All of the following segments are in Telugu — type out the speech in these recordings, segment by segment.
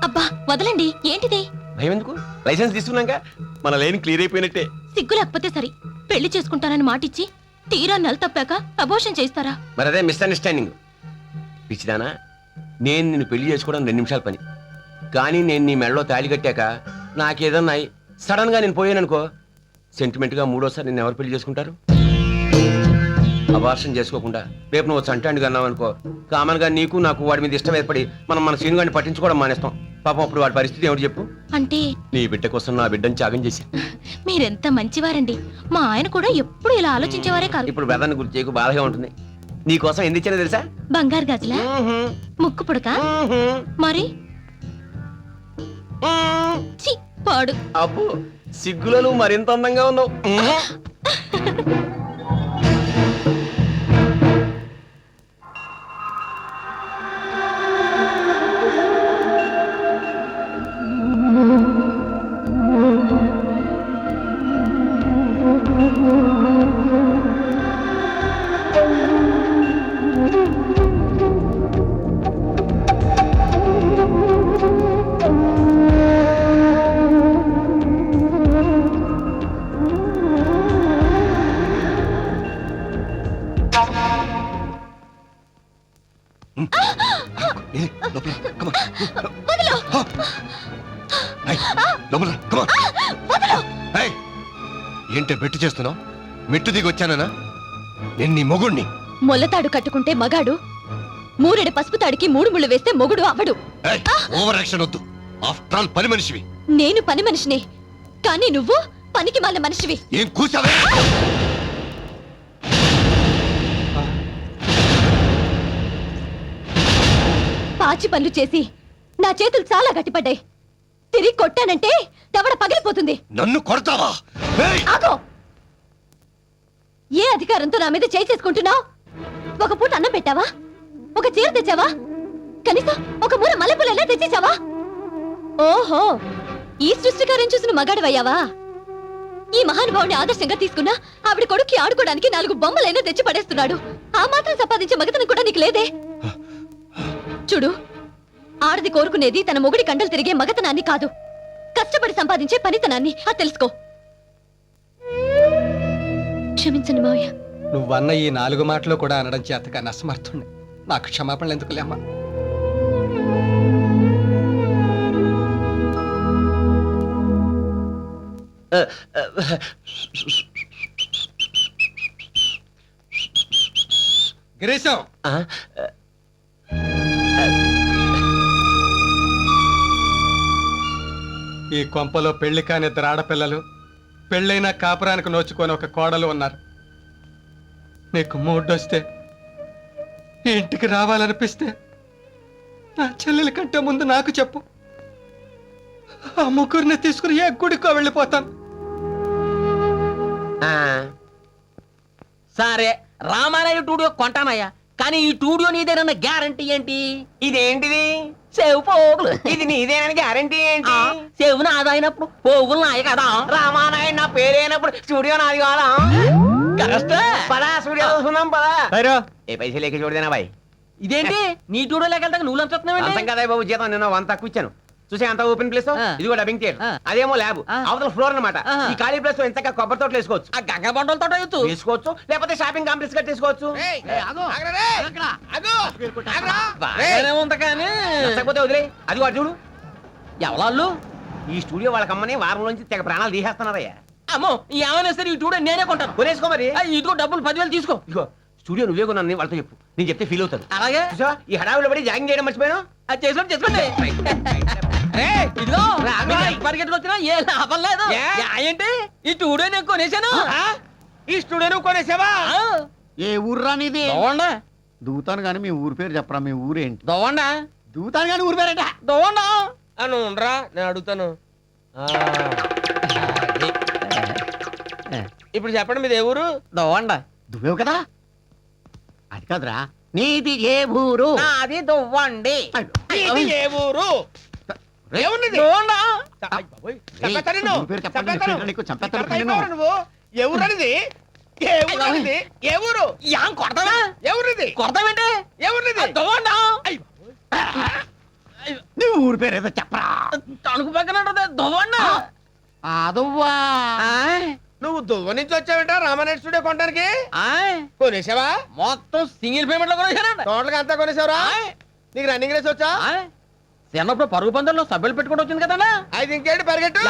అబ్బా వదలండి, ఏంటిది? భయం ఎందుకు? లైసెన్స్ తీసుకున్నాక మన లైన్ క్లియర్ అయిపోయినట్టే. సిగ్గు లేకపోతే సరి, పెళ్లి చేసుకుంటానని మాటిచ్చి తీరా నెల తప్పాక అబోర్షన్ చేస్తారా? మరి అదే మిస్అండర్స్టాండింగ్. పిచ్చిదానా, నేను నిన్ను పెళ్లి చేసుకోవడం 2 నిమిషాల పని. కానీ నేను నీ మెడలో తాళి కట్టాక నాకేదన్నా సడన్ గా నేను పోయాననుకో, సెంటిమెంట్ గా 3వసారి నిన్ను ఎవరు పెళ్లి చేసుకుంటారు? అబార్షన్ చేసుకోకుండా రేపు నువ్వు చంటాండుగా అన్నావనుకో, కామన్ గా నీకు నాకు వాడి మీద ఇష్టం ఏర్పడి మనం మన సీనుగాడిని పట్టించుకోవడం మానేస్తాం. పాపం అప్పుడు వాడి పరిస్థితి ఏమిటి చెప్పు? అంటే నీ బిడ్డ కోసం నా బిడ్డని త్యాగం చేసి. మీరెంత మంచివారండి. మా ఆయన కూడా ఎప్పుడు ఇలా ఆలోచించేవారే కాదు. ఇప్పుడు బ్రదర్ని గుర్తు చేయకు, బాధగా ఉంటుంది. నీ కోసం ఎందుకు ఇచ్చానో తెలుసా? బంగారు గాజులా? ముక్కు పుడక? మరి ఛీ, పాడు. అబ్బో, సిగ్గులలో మరింత అందంగా ఉన్నావు. ఏంటే బెట్టు చేస్తున్నావు? మెట్టు దిగి వచ్చానా? నేను నీ మొగుణ్ణి. మొల్లతాడు కట్టుకుంటే మగాడు, 3 పసుపు తాడికి 3 ముళ్ళు వేస్తే మొగుడు అవడు. ఓవర్ యాక్షన్ వద్దు. ఆఫ్టర్ ఆల్ పని మనిషివి. నేను పని మనిషినే, కానీ నువ్వు పనికి మాలిన మనిషివి. ఏం కూసావే? పాచి పనులు చేసి నా చేతులు చాలా గట్టిపడ్డాయి. తిరిగి కొట్టానంటే దవడ పగిలిపోతుంది. నన్ను కొడతావా? ఆగో! ఏ అధికారంతో నా మీద చేసుకుంటున్నావు? ఒక పూట అన్నం పెట్టావా? ఒక చీర తెచ్చావా? కనీసం ఒక మూర మల్లెపూలైనా తెచ్చేసావా? ఓహో, ఈ సృష్టికారం చూసిన మగాడివయ్యావా? ఈ మహానుభావుని ఆదర్శంగా తీసుకున్నా ఆవిడ కొడుక్కి ఆడుకోవడానికి 4 బొమ్మలైనా తెచ్చి పడేస్తున్నాడు. ఆ మాత్రం సంపాదించే మగతనం కూడా నీకు లేదే? చూడు, ఆడది కోరుకునేది తన మొగుడి కండలు తిరిగే మగతనాన్ని కాదు, కష్టపడి సంపాదించే పనితనాన్ని. అది తెలుసుకో. క్షమించండి మావయ్య. నువ్వన్న ఈ 4 మాటలు కూడా అనడం చేతగా నసమర్థుండి. నాకు క్షమాపణలు ఎందుకులేమ్మా? గిరీశం, ఈ కొంపలో పెళ్లి కాని 2 ఆడపిల్లలు, పెళ్ళైన కాపురానికి నోచుకొని ఒక కోడలు ఉన్నారు. నీకు మూడొస్తే ఇంటికి రావాలనిపిస్తే నా చెల్లెల కంటే ముందు నాకు చెప్పు. ఆ ముగ్గురిని తీసుకుని ఏ గుడికో వెళ్ళిపోతాను. సరే, రామారాయుడు టూడియో కొంటానయ్యా, కానీ ఈ టూడియో నీదేనన్న గ్యారంటీ ఏంటి? ఇదేంటిది? సేవు పోగులు. ఇది నీదేనని గ్యారంటీ ఏంటి? సేవు నాదైనప్పుడు పోగులు నాయ కదా. రామానాయుడు నా పేరైనప్పుడు స్టూడియో నాది కాదా? పదా స్టూడియో చూసుకుందాం, పదా. ఏ పైసలు లేక చూడదేనా బాయ్? ఇదేంటి నీ టూడియో లేకెళ్తాక నువ్వు లంచుతున్నావు? అంతం కదా బాబు, జీతం నిన్న 1 తక్కువ ఇచ్చాను. చూసే అంత ఓపెన్ ప్లేస్, ఇది కూడా డబ్బింగ్ థియేటర్, అదేమో ల్యాబ్, అవతల ఫ్లోర్ అన్నమాట. ఈ ఖాళీ ప్లేస్ లో ఎంతగా కొబ్బరి తోటలు వేసుకోవచ్చు, ఆ గంగ బండలతో వేసుకోవచ్చు, లేకపోతే షాపింగ్ కాంప్లెక్స్ గా తీసుకోవచ్చు. ఉంది కానీ నచ్చకపోతే వదిలే. అది వాడు చూడు, ఎవరాళ్ళు ఈ స్టూడియో వాళ్ళ కమ్మని వారంలోంచి తెగ ప్రాణాలు తీసేస్తున్నారయ్యా. అమ్మో, ఏమైనా సరే ఈ టూడియో నేనే కొంటాను. కొనేసుకో మరి. ఇదిగో డబ్బులు 10,000 తీసుకో. ఇదిగో స్టూడియో నువ్వే కొన్నాను వాళ్ళతో చెప్పు, నేను చెప్తే ఫీల్ అవుతారు. అలాగే. ఈ హడావిలో పడి జాగింగ్ చేయడం మర్చిపోయాను. అది చేసుకోండి ఇదిగో పరిగెట్టుకు వచ్చినా ఏ లాభం లేదు. ఏంటి ఈ టూడియో నేను కొనేసాను. ఈ స్టూడియో కొనేసావా? ఏ ఊర్రా నీది? దోవండా. దూతాను గాని మీ ఊరు పేరు చెప్పరా. మీ ఊరేంటి? దోవండా. దూతాను గాని ఊరు పేరేట? దోవండా. అని ఉండరా, నేను అడుగుతాను. ఇప్పుడు చెప్పండి, మీది ఏ ఊరు? దోవండా. దువ్వేవు కదా. అది కాదురా, నీది ఏ ఊరు? అది దువ్వండి. ఏ ఊరు? నీ ఊరి పేరు ఏదో చెప్పరా. తణుకు పక్కన ఉంటది దువ్వండి. అదవ్వా. నువ్వు దువ్వ నుంచి వచ్చావేంట రామానాయుడు స్టూడియో కొనడానికి? ఆయ్, కొనేసావా? మొత్తం సింగిల్ పేమెంట్ లో కొనేసానండి. టోటల్ అంతా కొనేసావరా? నీకు రన్నింగ్ రేస్ వచ్చా? ఆయ్, చిన్నప్పుడు పరుగు పందెంలో సభ్యులు పెట్టుకుంటూ వచ్చింది కదండి. అయితే ఇంకేంటి పరిగెట్టు.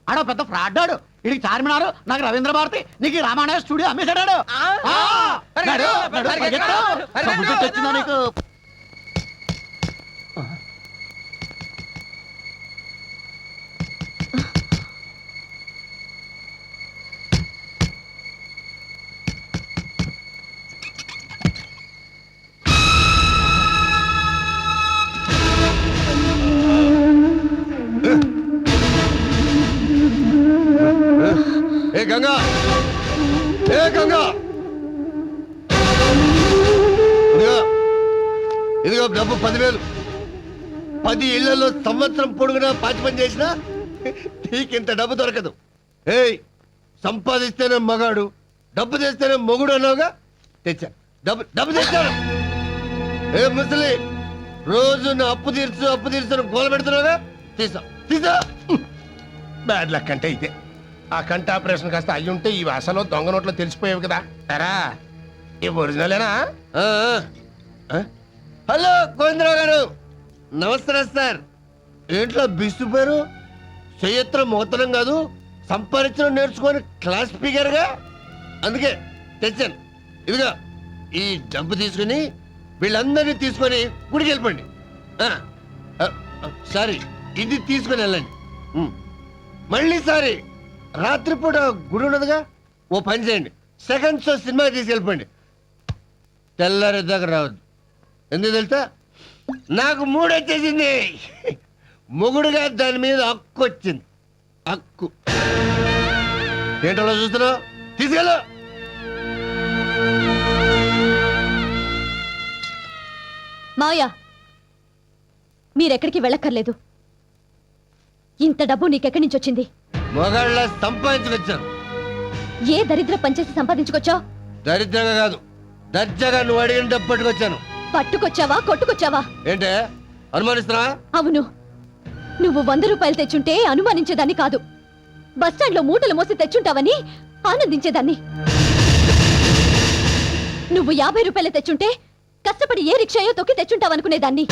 ఆడో పెద్ద ఫ్రాడ్ ఆడు. ఇడికి చార్మినారు, నాకు రవీంద్ర భారతి, నీకు ఈ రామానాయుడు స్టూడియో అమ్మేశాడు. వచ్చిందా నీకు? ఏ గంగా, ఏ గంగా, ఇదిగో ఇదిగో డబ్బు 10,000. 10 ఇళ్లలో సంవత్సరం పొడుగునా పాచి పని చేసినా నీకింత డబ్బు దొరకదు. ఏయ్, సంపాదిస్తేనే మగాడు, డబ్బు తెస్తేనే మొగుడు అన్నావుగా, తెచ్చా. డబ్బు తెచ్చాను. ఏ ముసలి, రోజు నా అప్పు తీర్చు గోల పెడుతున్నావుగా, తీసా. బ్యాడ్ లక్ అంటే ఇదే. ఆ కంటి ఆపరేషన్ కాస్త అయ్యి ఉంటే ఈ వాసలో దొంగ నోట్లో తెలిసిపోయావు కదా. సరా ఈ ఒరిజినలేనా? హలో గోవిందరావు గారు, నమస్తే సార్. ఏంట్లో బిస్తుపోయారు? చెయ్యత్రం మోతనం కాదు, సంపాదించడం నేర్చుకొని క్లాస్ స్పీకర్గా. అందుకే తెచ్చాను. ఇదిగా ఈ డబ్బు తీసుకుని వీళ్ళందరినీ తీసుకొని గుడికి వెళ్ళిపోండి. సారీ, ఇది తీసుకొని వెళ్ళండి. మళ్ళీ సారీ, రాత్రిపూట గుడి ఉన్నదిగా, ఓ పని చేయండి, సెకండ్ షో సినిమా తీసుకెళ్ళిపోండి. తెల్లారి దగ్గర రావద్దు. ఎందుకు తెలుసా? నాకు మూడు వచ్చేసింది. మొగుడుగా దాని మీద హక్కు వచ్చింది. హక్కు ఏంటో చూస్తున్నావు? తీసుకెళ్ళు. మావయ్య, మీరెక్కడికి వెళ్ళక్కర్లేదు. ఇంత డబ్బు నీకెక్కడి నుంచి వచ్చింది? మొగాళ్ళ సంపాదించుకొచ్చాను. ఏ దరిద్ర పనిచేసి సంపాదించుకొచ్చావు? దరిద్రంగా కాదు, దర్జాగా నువ్వు అడిగిన డబ్బు పట్టుకొచ్చాను. పట్టుకొచ్చావా కొట్టుకొచ్చావా? ఏంటే అనుమానిస్తున్నావా? అవును, నువ్వు 100 రూపాయలు తెచ్చుంటే అనుమానించేదాన్ని కాదు. బస్టాండ్లో మూటలు మోసి తెచ్చుంటావని ఆనందించేదాన్ని. నువ్వు 50 రూపాయలు తెచ్చుంటే కష్టపడి ఏ రిక్షాయో తొక్కి తెచ్చుంటావనుకునేదాన్ని.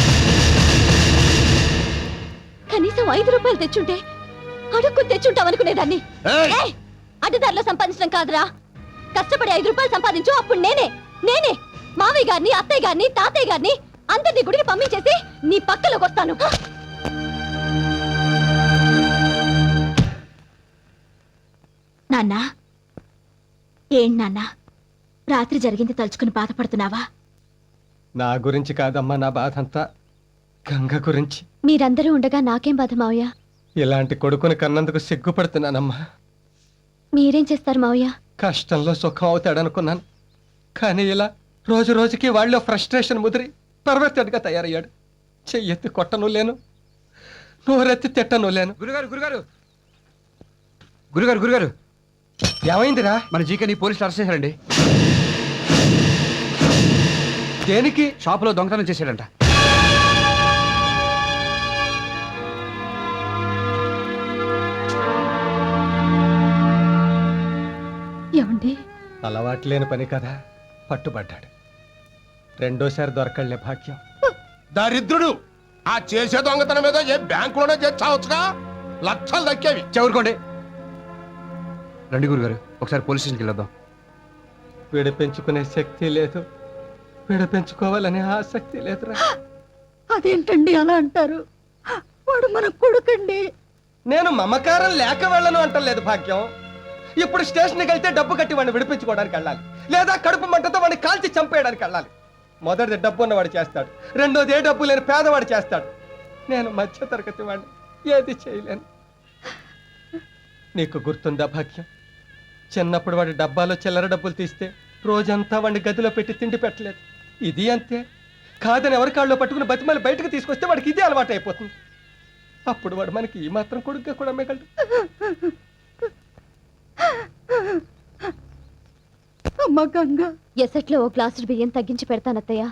కనీసం 5 రూపాయలు తెచ్చుంటే అడుక్కు తెచ్చుంటావనుకునేదాన్ని. ఏయ్! అడ్డదారిలో సంపాదించడం కాదురా, కష్టపడి 5 రూపాయలు సంపాదించు. అప్పుడు నేనే మావయ్య గారిని, అత్తయ్య గారిని, తాతయ్య గారిని అందరినీ గుడికి పంపించేసి నీ పక్కలోకి వస్తాను. నాన్నా, నాన్నా, రాత్రి జరిగింది తలుచుకుని బాధపడుతున్నావా? నా గురించి కాదమ్మా నా బాధ అంతా, గంగ గురించి. మీరందరూ ఉండగా నాకేం బాధ మావయ్య? ఇలాంటి కొడుకుని కన్నందుకు సిగ్గుపడుతున్నానమ్మా. మీరేం చేస్తారు మావయ్య? కష్టంలో సుఖం అవుతాడనుకున్నాను, కానీ ఇలా రోజు రోజుకి వాళ్ళలో ఫ్రస్ట్రేషన్ ముదిరి పర్వర్టెడ్గా తయారయ్యాడు. చెయ్యెత్తి కొట్టను లేను, నోరెత్తి తిట్టను లేను. గురుగారు ఏమైందిరా? మన జీకే పోలీసులు అరెస్ట్ చేశారండి. దేనికి? షాపులో దొంగతనం చేశాడంట. ఏమండి? అలవాట్లేని పని కదా, పట్టుబడ్డాడు. రెండోసారి దొరకళ్లే భాగ్యం. దరిద్రుడు ఆ చేసే దొంగతనం మీద ఏ బ్యాంకులోనే చేర్చావచ్చుగా, లక్షలు దక్కేవి. చెవురుకోండి. రండి గురుగారు, ఒకసారి పోలీస్ స్టేషన్కి వెళ్ళొద్దాం. విడిపించుకునే శక్తి లేదు, విడిపించుకోవాలనే ఆసక్తి లేదురా. అదేంటండి అలా అంటారు? వాడు మన కొడుకండి. నేను మమకారం లేక వెళ్ళను అంటలేదు భాగ్యం. ఇప్పుడు స్టేషన్కి వెళ్తే డబ్బు కట్టి వాడిని విడిపించుకోవడానికి వెళ్ళాలి, లేదా కడుపు మంటతో వాడిని కాల్చి చంపేయడానికి వెళ్ళాలి. మొదటిది డబ్బు ఉన్నవాడు చేస్తాడు, రెండోది ఏ డబ్బు లేని పేదవాడు చేస్తాడు. నేను మధ్య తరగతి వాడిని, ఏది చేయలేను. నీకు గుర్తుందా భాగ్యం? చిన్నప్పుడు వాడి డబ్బాలో చిల్లర డబ్బులు తీస్తే రోజంతా వాడిని గదిలో పెట్టి తిండి పెట్టలేదు. ఇది అంతే. కాదని ఎవరి కాళ్ళలో పట్టుకుని బతిమాలి బయటకు తీసుకొస్తే వాడికి ఇదే అలవాటు అయిపోతుంది. అప్పుడు వాడు మనకి ఈ మాత్రం కొడుగ్గా కూడా మిగలడు. అమ్మ గంగ, ఎసట్లో ఓ గ్లాసుడు బియ్యం తగ్గించి పెడతానత్తయ్య.